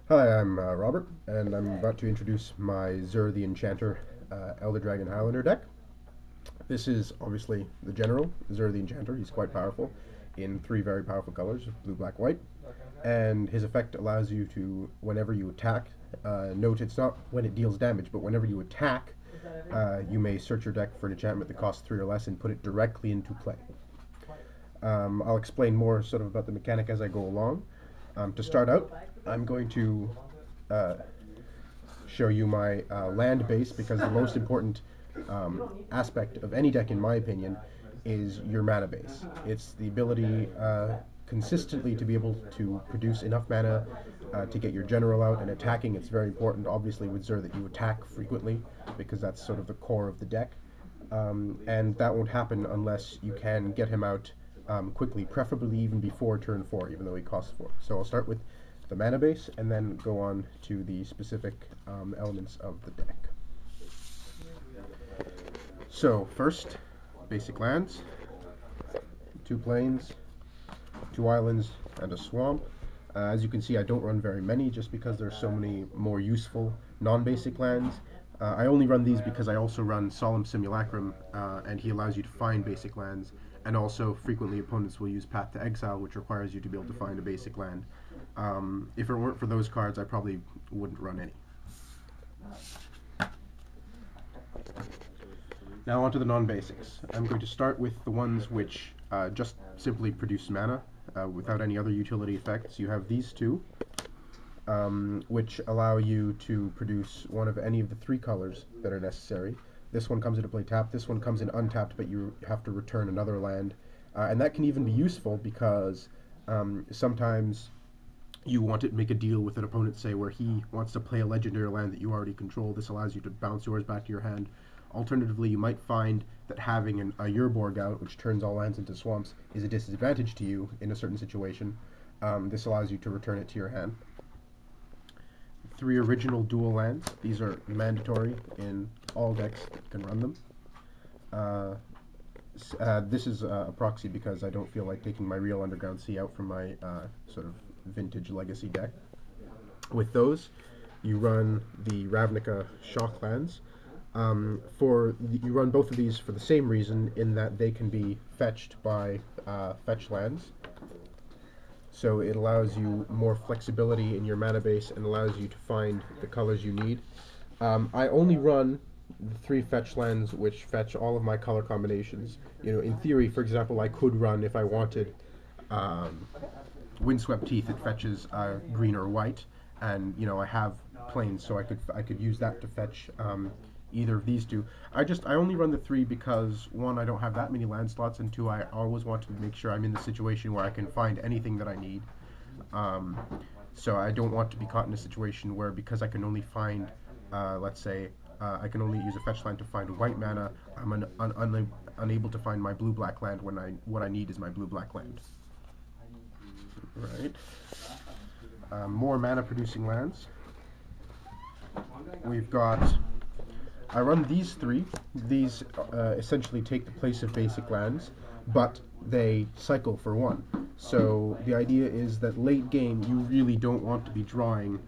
Hi, I'm Robert, and I'm about to introduce my Zur the Enchanter Elder Dragon Highlander deck. This is obviously the general, Zur the Enchanter. He's quite powerful in three very powerful colors, blue, black, white. And his effect allows you to, whenever you attack, note it's not when it deals damage, but whenever you attack, you may search your deck for an enchantment that costs 3 or less and put it directly into play. I'll explain more sort of about the mechanic as I go along. To start out, I'm going to show you my land base, because the most important aspect of any deck, in my opinion, is your mana base. It's the ability consistently to be able to produce enough mana to get your general out, and attacking. It's very important, obviously, with Zur that you attack frequently, because that's sort of the core of the deck. And that won't happen unless you can get him out quickly, preferably even before turn 4, even though he costs 4. So I'll start with the mana base and then go on to the specific elements of the deck. So first, basic lands, 2 plains, 2 islands, and a swamp. As you can see, I don't run very many just because there's so many more useful non-basic lands. I only run these because I also run Solemn Simulacrum, and he allows you to find basic lands, and also frequently opponents will use Path to Exile, which requires you to be able to find a basic land. If it weren't for those cards, I probably wouldn't run any. Now onto the non-basics. I'm going to start with the ones which just simply produce mana without any other utility effects. You have these two, which allow you to produce one of any of the 3 colors that are necessary. This one comes into play tapped, this one comes in untapped, but you have to return another land. And that can even be useful because sometimes you want to make a deal with an opponent, say, where he wants to play a legendary land that you already control. This allows you to bounce yours back to your hand. Alternatively, you might find that having a Urborg out, which turns all lands into swamps, is a disadvantage to you in a certain situation. This allows you to return it to your hand. 3 original dual lands. These are mandatory in all decks that can run them. This is a proxy because I don't feel like taking my real Underground Sea out from my sort of vintage legacy deck. With those, you run the Ravnica Shock lands. You run both of these for the same reason, in that they can be fetched by fetch lands. So it allows you more flexibility in your mana base and allows you to find the colors you need. I only run the 3 fetch lands which fetch all of my color combinations. You know, in theory, for example, I could run, if I wanted, Windswept Teeth. It fetches green or white, and you know, I have plains, so I could use that to fetch either of these 2. I only run the 3 because 1, I don't have that many land slots, and 2, I always want to make sure I'm in the situation where I can find anything that I need. So I don't want to be caught in a situation where, because I can only find, let's say, I can only use a fetch land to find white mana, I'm unable to find my blue-black land when what I need is my blue-black land. Right. More mana-producing lands. We've got... I run these 3. These essentially take the place of basic lands, but they cycle for 1. So the idea is that late game, you really don't want to be drawing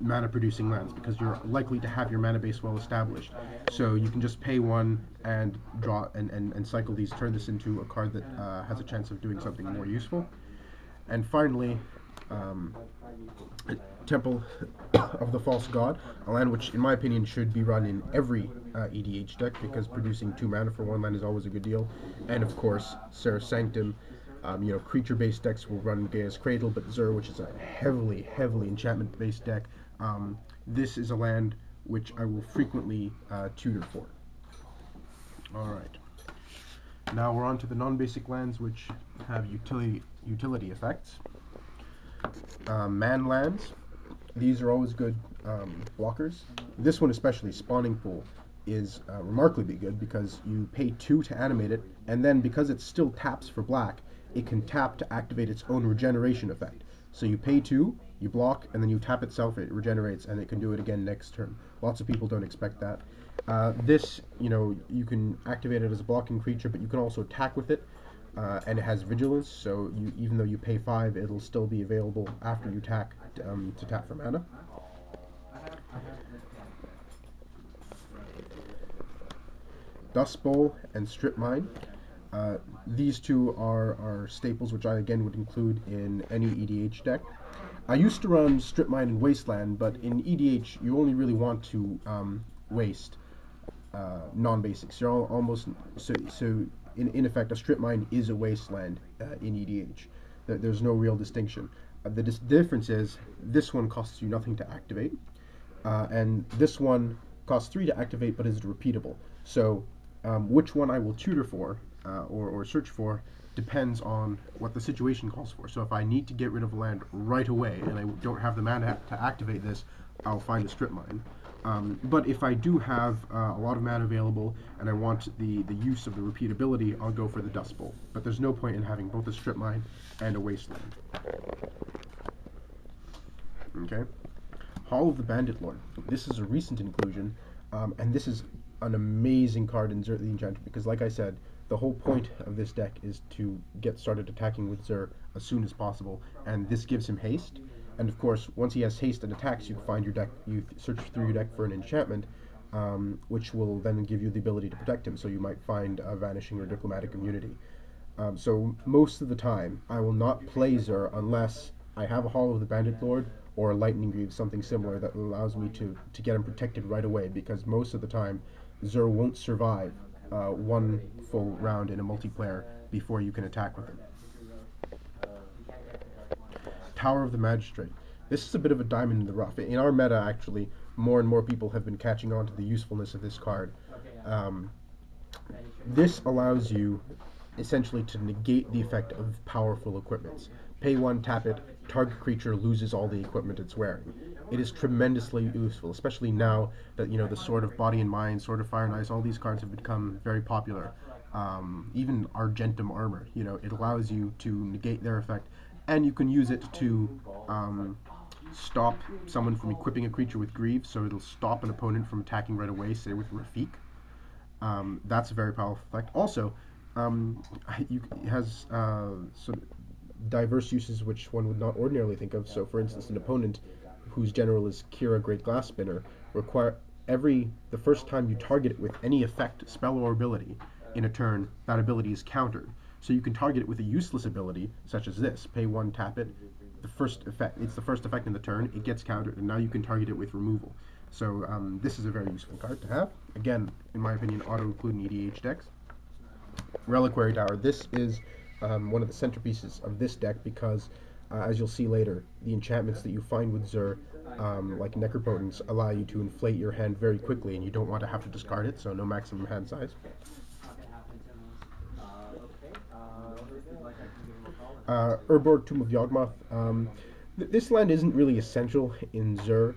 mana-producing lands, because you're likely to have your mana base well established. So you can just pay 1 and draw and cycle these, turn this into a card that has a chance of doing something more useful. And finally, Temple of the False God, a land which, in my opinion, should be run in every EDH deck, because producing 2 mana for 1 land is always a good deal. And of course, Serra Sanctum. You know, creature-based decks will run Gaia's Cradle, but Zur, which is a heavily enchantment-based deck, this is a land which I will frequently tutor for. Alright. Now we're on to the non-basic lands which have utility effects. Man lands. These are always good blockers. This one especially, Spawning Pool, is remarkably good because you pay 2 to animate it, and then because it still taps for black, it can tap to activate its own regeneration effect. So you pay 2, you block, and then you tap itself, it regenerates, and it can do it again next turn. Lots of people don't expect that. This, you know, you can activate it as a blocking creature, but you can also attack with it. and it has vigilance, so even though you pay 5, it'll still be available after you to tap for mana. Dust Bowl and Strip Mine. These two are staples, which I again would include in any EDH deck. I used to run Strip Mine and Wasteland, but in EDH you only really want to waste non-basics. You're almost so in effect a Strip Mine is a Wasteland in EDH. There's no real distinction. The difference is this one costs you nothing to activate, and this one costs 3 to activate, but is repeatable. So which one I will tutor for or search for depends on what the situation calls for. So if I need to get rid of a land right away and I don't have the mana to activate this, I'll find a Strip Mine. But if I do have a lot of mana available and I want the use of the repeatability, I'll go for the Dust Bowl. But there's no point in having both a Strip Mine and a Wasteland. Okay. Hall of the Bandit Lord. This is a recent inclusion, and this is an amazing card in Zur the Enchanter, because like I said, the whole point of this deck is to get started attacking with Zur as soon as possible, and this gives him haste. And of course, once he has haste and attacks, you find your deck, you search through your deck for an enchantment, which will then give you the ability to protect him. So you might find a Vanishing or Diplomatic Immunity. So most of the time, I will not play Zur unless I have a Hall of the Bandit Lord or a Lightning Greaves, something similar that allows me to get him protected right away, because most of the time, Zur won't survive one full round in a multiplayer before you can attack with him. Tower of the Magistrate. This is a bit of a diamond in the rough. In our meta, actually, more and more people have been catching on to the usefulness of this card. This allows you, essentially, to negate the effect of powerful equipments. Pay 1, tap it, target creature loses all the equipment it's wearing. It is tremendously useful, especially now that, you know, the Sword of Body and Mind, Sword of Fire and Ice, all these cards have become very popular. Even Argentum Armor, you know, it allows you to negate their effect, and you can use it to stop someone from equipping a creature with Greaves, so it'll stop an opponent from attacking right away, say with Rafik. That's a very powerful effect. Also, it has sort of diverse uses which one would not ordinarily think of. So, for instance, an opponent whose general is Kira, Great Glass Spinner, the first time you target it with any effect, spell, or ability in a turn, that ability is countered. So you can target it with a useless ability, such as this. Pay 1, tap it. It's the first effect in the turn. It gets countered, and now you can target it with removal. So this is a very useful card to have. Again, in my opinion, auto-include in EDH decks. Reliquary Tower. This is one of the centerpieces of this deck because, as you'll see later, the enchantments that you find with Zur, like Necropotence, allow you to inflate your hand very quickly, and you don't want to have to discard it, so no maximum hand size. Urborg, Tomb of Yawgmoth. This land isn't really essential in Zur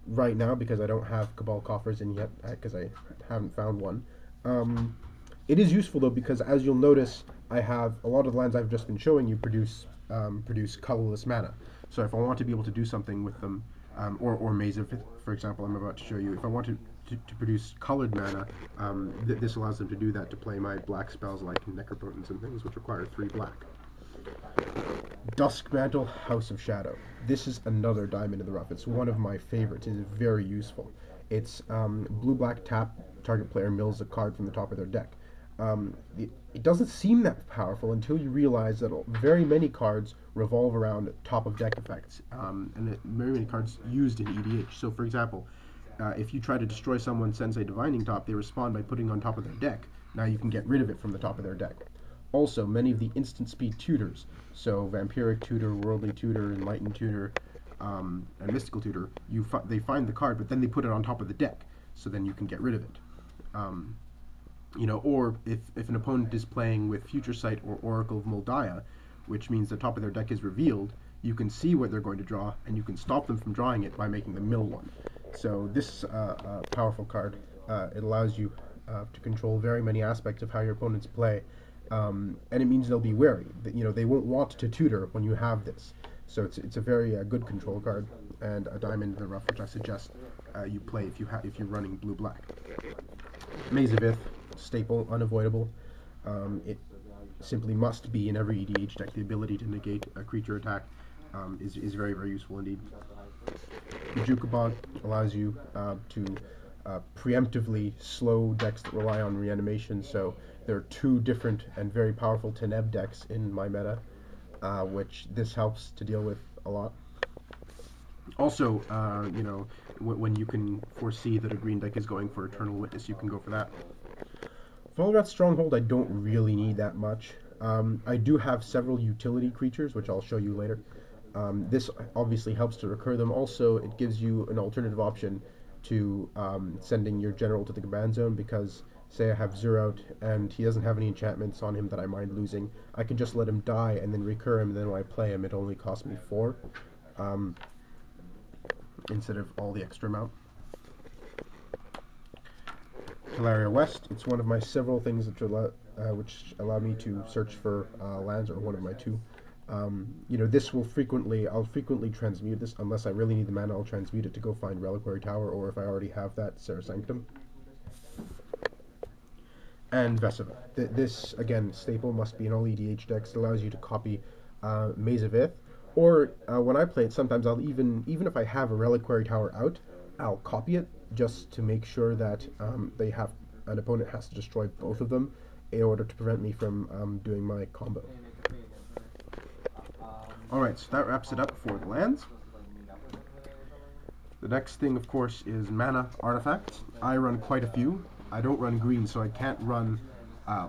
right now because I don't have Cabal Coffers in yet, because I haven't found one. It is useful though because, as you'll notice, I have a lot of the lands I've just been showing you produce colorless mana. So if I want to be able to do something with them, or Maze of, for example, I'm about to show you, if I want to produce colored mana, this allows them to do that, to play my black spells like Necropotence and things, which require 3 black. Duskmantle, House of Shadow. This is another diamond in the rough. It's one of my favorites. It is very useful. It's blue-black tap, target player mills a card from the top of their deck. It doesn't seem that powerful until you realize that very many cards revolve around top-of-deck effects, and very many cards used in EDH. So, for example, if you try to destroy someone, Sensei Divining Top, they respond by putting it on top of their deck. Now you can get rid of it from the top of their deck. Also, many of the instant speed tutors, so Vampiric Tutor, Worldly Tutor, Enlightened Tutor, and Mystical Tutor, they find the card, but then they put it on top of the deck, so then you can get rid of it. You know, or if an opponent is playing with Future Sight or Oracle of Moldiah, which means the top of their deck is revealed, you can see what they're going to draw, and you can stop them from drawing it by making them mill one. So this is a powerful card. It allows you to control very many aspects of how your opponents play, and it means they'll be wary. You know, they won't want to tutor when you have this. So it's a very good control card, and a diamond in the rough, which I suggest you play if you're running blue-black. Maze of Ith, staple, unavoidable. simply must be in every EDH deck. The ability to negate a creature attack is very, very useful indeed. The Jukabog allows you to preemptively slow decks that rely on reanimation, so there are two different and very powerful Teneb decks in my meta, which this helps to deal with a lot. Also, you know, when you can foresee that a green deck is going for Eternal Witness, you can go for that. Volrath's Stronghold, I don't really need that much. I do have several utility creatures, which I'll show you later. This obviously helps to recur them. Also, it gives you an alternative option to sending your general to the command zone, because say I have Zur out and he doesn't have any enchantments on him that I mind losing, I can just let him die and then recur him, and then when I play him it only costs me 4 instead of all the extra amount. Talaria West, it's one of my several things that which allow me to search for lands, or one of my 2. You know, this will I'll frequently transmute this. Unless I really need the mana, I'll transmute it to go find Reliquary Tower, or if I already have that, Serra Sanctum. And Veseva. This, again, staple must be in all EDH decks. It allows you to copy Maze of Ith, or when I play it, sometimes I'll even if I have a Reliquary Tower out, I'll copy it just to make sure that an opponent has to destroy both of them in order to prevent me from doing my combo. Alright, so that wraps it up for the lands. The next thing, of course, is mana artifacts. I run quite a few. I don't run green, so I can't run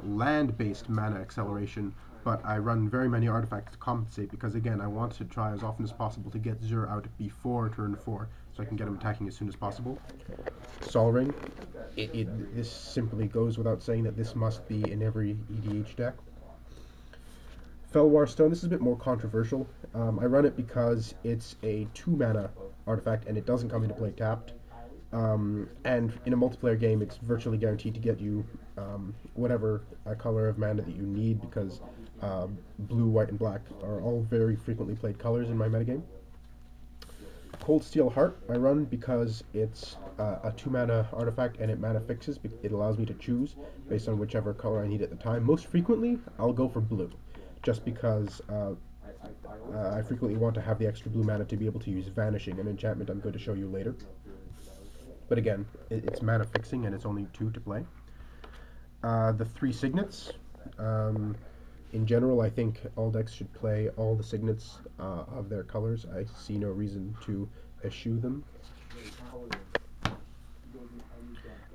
land-based mana acceleration, but I run very many artifacts to compensate, because again, I want to try as often as possible to get Zur out before turn 4, so I can get him attacking as soon as possible. Sol Ring, this simply goes without saying that this must be in every EDH deck. Fellwar Stone, this is a bit more controversial. I run it because it's a 2-mana artifact and it doesn't come into play tapped. And in a multiplayer game, it's virtually guaranteed to get you whatever color of mana that you need, because blue, white, and black are all very frequently played colors in my metagame. Coldsteel Heart I run because it's a 2-mana artifact and it mana fixes. It allows me to choose based on whichever color I need at the time. Most frequently, I'll go for blue, just because I frequently want to have the extra blue mana to be able to use Vanishing, an enchantment I'm going to show you later. But again, it's mana fixing and it's only 2 to play. The 3 Signets. In general, I think all decks should play all the Signets of their colors. I see no reason to eschew them.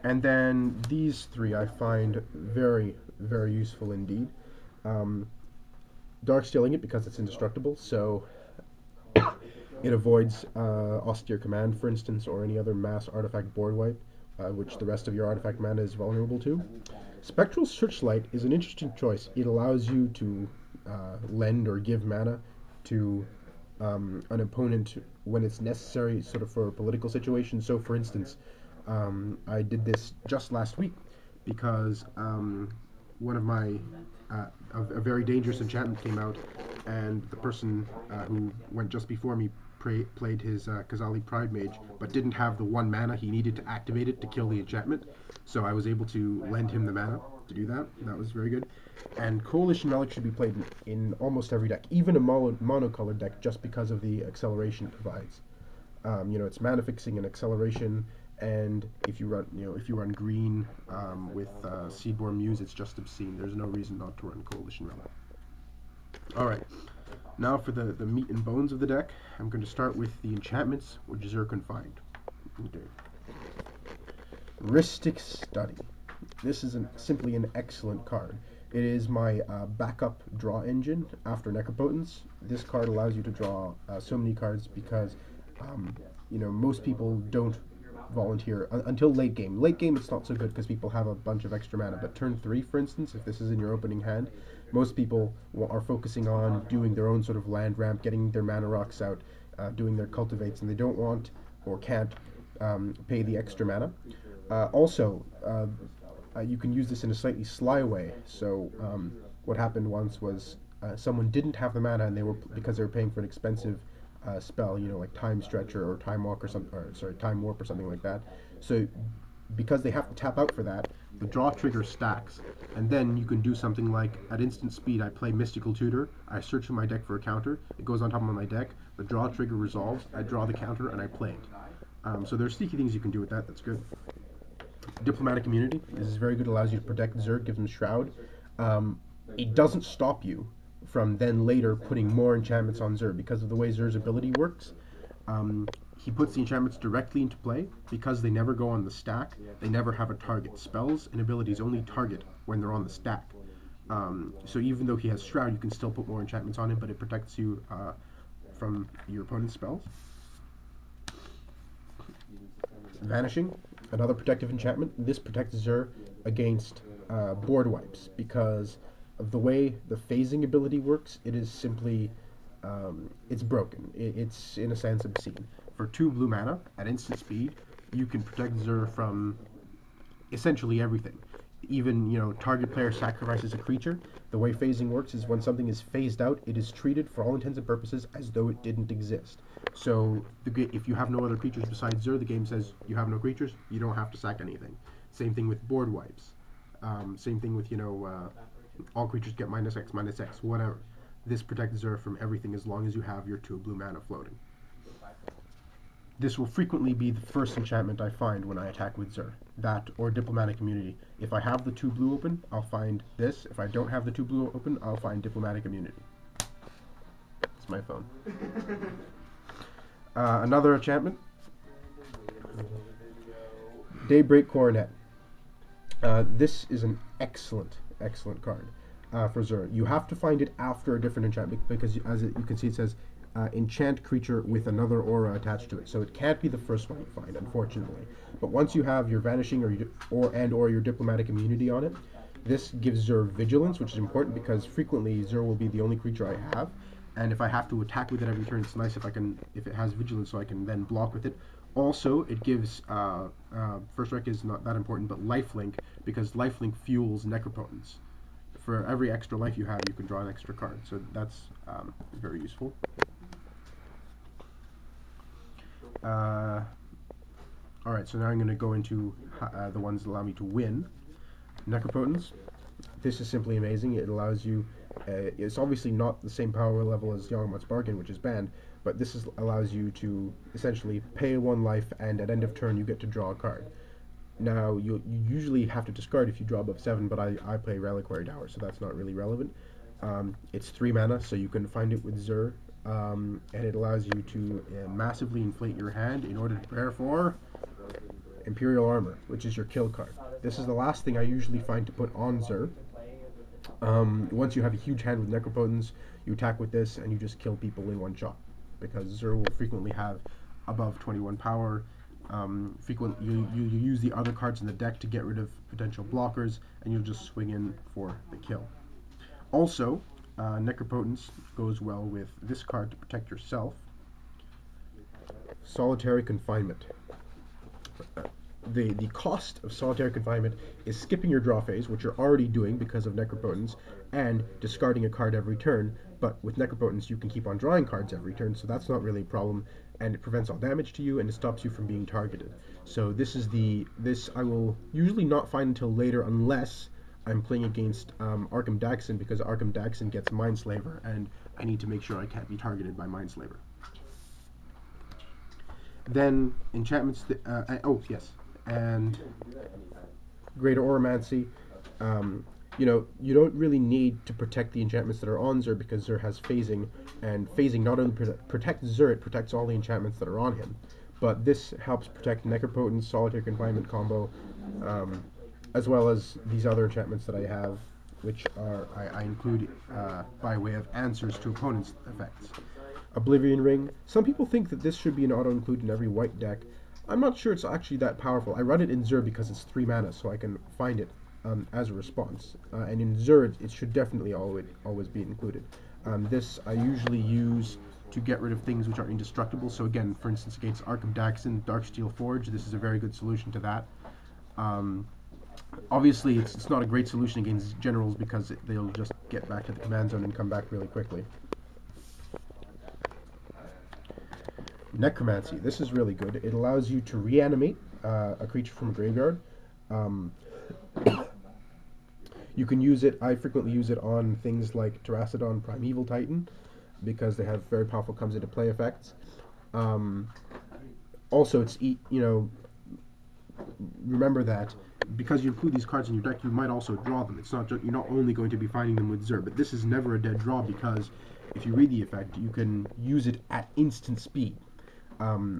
And then these 3 I find very, very useful indeed. Darksteel Ingot, because it's indestructible, so it avoids austere command, for instance, or any other mass artifact board wipe, which the rest of your artifact mana is vulnerable to. Spectral Searchlight is an interesting choice. It allows you to lend or give mana to an opponent when it's necessary, sort of for a political situation. So, for instance, I did this just last week because one of my a very dangerous enchantment came out, and the person who went just before me played his Khazali Pride Mage, but didn't have the 1 mana he needed to activate it to kill the enchantment, so I was able to lend him the mana to do that. That was very good. And Coalition Relic should be played in almost every deck, even a monocolored deck, just because of the acceleration it provides. You know, it's mana fixing and acceleration, and if you run green with Seedborn Muse, it's just obscene. There's no reason not to run Coalition Relic. Alright, now for the meat and bones of the deck. I'm going to start with the enchantments, which Zur can find. Okay. Rhystic Study. This is simply an excellent card. It is my backup draw engine after Necropotence. This card allows you to draw so many cards because you know, most people don't volunteer until late game. Late game it's not so good because people have a bunch of extra mana, but turn 3, for instance, if this is in your opening hand, most people are focusing on doing their own sort of land ramp, getting their mana rocks out, doing their cultivates, and they don't want or can't pay the extra mana. Also, you can use this in a slightly sly way. So what happened once was someone didn't have the mana, and because they were paying for an expensive spell, you know, like Time Stretcher or Time Walk or Time Warp or something like that. So because they have to tap out for that, the draw trigger stacks, and then you can do something like, at instant speed, I play Mystical Tutor, I search in my deck for a counter, it goes on top of my deck, the draw trigger resolves, I draw the counter, and I play it. So there's sneaky things you can do with that, that's good. Diplomatic Immunity, this is very good, allows you to protect Zur, gives him Shroud. It doesn't stop you from then later putting more enchantments on Zur, because of the way Zur's ability works. He puts the enchantments directly into play. Because they never go on the stack, they never have a target. Spells and abilities only target when they're on the stack. So even though he has Shroud, you can still put more enchantments on him, but it protects you from your opponent's spells. Vanishing, another protective enchantment. This protects Zur against board wipes, because of the way the phasing ability works. It is simply, it's broken. It's, in a sense, obscene. For 2 blue mana, at instant speed, you can protect Zur from essentially everything. Even, target player sacrifices a creature. The way phasing works is when something is phased out, it is treated, for all intents and purposes, as though it didn't exist. So, if you have no other creatures besides Zur, the game says you have no creatures, you don't have to sack anything. Same thing with board wipes. Same thing with, all creatures get -X, whatever. This protects Zur from everything as long as you have your 2 blue mana floating. This will frequently be the first enchantment I find when I attack with Zur. That or Diplomatic Immunity. If I have the 2 blue open, I'll find this. If I don't have the 2 blue open, I'll find Diplomatic Immunity. It's my phone. Another enchantment. Daybreak Coronet. This is an excellent card for Zur. You have to find it after a different enchantment, because as you can see, it says enchant creature with another aura attached to it. So it can't be the first one you find, unfortunately. But once you have your Vanishing or your Diplomatic Immunity on it, this gives Zur Vigilance, which is important because frequently Zur will be the only creature I have, and if I have to attack with it every turn, it's nice if it has Vigilance, so I can then block with it. Also, it gives First Strike is not that important, but Lifelink, because Lifelink fuels Necropotence. For every extra life you have, you can draw an extra card, so that's very useful. Alright, so now I'm going to go into the ones that allow me to win. Necropotence. This is simply amazing. It allows you, it's obviously not the same power level as Yawgmoth's Bargain, which is banned, but this allows you to essentially pay 1 life, and at end of turn you get to draw a card. Now, you usually have to discard if you draw above 7, but I play Reliquary Dower, so that's not really relevant. It's 3 mana, so you can find it with Zur, and it allows you to massively inflate your hand in order to prepare for Imperial Armor, which is your kill card. This is the last thing I usually find to put on Zur. Once you have a huge hand with Necropotence, you attack with this, and you just kill people in 1 shot, because Zur will frequently have above 21 power. You use the other cards in the deck to get rid of potential blockers, and you'll just swing in for the kill. Also, Necropotence goes well with this card to protect yourself. Solitary Confinement. The cost of Solitary Confinement is skipping your draw phase, which you're already doing because of Necropotence, and discarding a card every turn. But with Necropotence, you can keep on drawing cards every turn, so that's not really a problem, and it prevents all damage to you, and it stops you from being targeted. So this I will usually not find until later, unless I'm playing against Arkham Daxon, because Arkham Daxon gets Mindslaver, and I need to make sure I can't be targeted by Mindslaver. Then enchantments. Oh yes, and Greater Oromancy. You don't really need to protect the enchantments that are on Zur, because Zur has phasing, and phasing not only protects Zur, it protects all the enchantments that are on him. But this helps protect Necropotence, Solitary Confinement combo, as well as these other enchantments that I have, which I include by way of answers to opponents' effects. Oblivion Ring. Some people think that this should be an auto-include in every white deck. I'm not sure it's actually that powerful. I run it in Zur because it's 3 mana, so I can find it as a response. And in Zur, it should definitely always be included. This I usually use to get rid of things which are indestructible. So again, for instance, against Arkham Daxon, Darksteel Forge, this is a very good solution to that. Obviously, it's not a great solution against generals, because they'll just get back to the command zone and come back really quickly. Necromancy. This is really good. It allows you to reanimate a creature from a graveyard. Um, you can use it. I frequently use it on things like Terracodon Primeval Titan because they have very powerful comes into play effects. Also, remember that because you include these cards in your deck, you might also draw them. It's not you're not only going to be finding them with Zur, but this is never a dead draw because if you read the effect, you can use it at instant speed.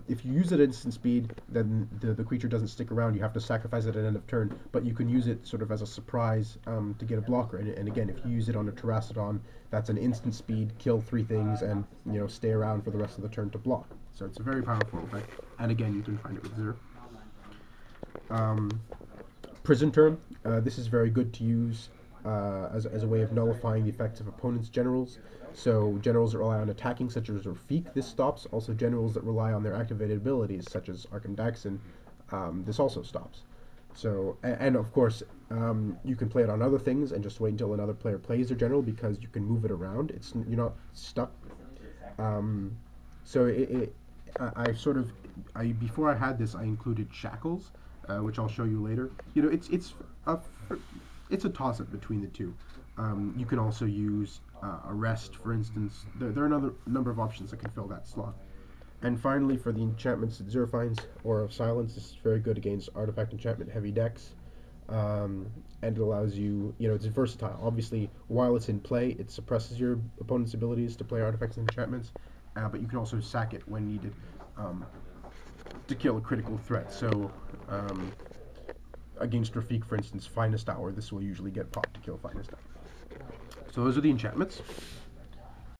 If you use it at instant speed, then the creature doesn't stick around. You have to sacrifice it at end of turn, but you can use it sort of as a surprise to get a blocker. And again, if you use it on a Terracodon, that's an instant speed, kill 3 things, and stay around for the rest of the turn to block. So it's a very powerful effect. And again, you can find it with Zur. Prison Term. This is very good to use as a way of nullifying the effects of opponents' generals. So generals that rely on attacking, such as Rafik, this stops. Also generals that rely on their activated abilities, such as Arkham Daxon, this also stops. So, and of course, you can play it on other things and just wait until another player plays their general because you can move it around. You're not stuck. Before I had this, I included Shackles, which I'll show you later. It's a toss-up between the two. You can also use Arrest, for instance. There are another number of options that can fill that slot. And finally, for the enchantments that Zur finds, Aura of Silence, this is very good against artifact enchantment heavy decks. And it allows you, it's versatile. Obviously, while it's in play, it suppresses your opponent's abilities to play artifacts and enchantments, but you can also sack it when needed to kill a critical threat. So, against Rafik, for instance, Finest Hour, this will usually get popped to kill Finest Hour. So those are the enchantments.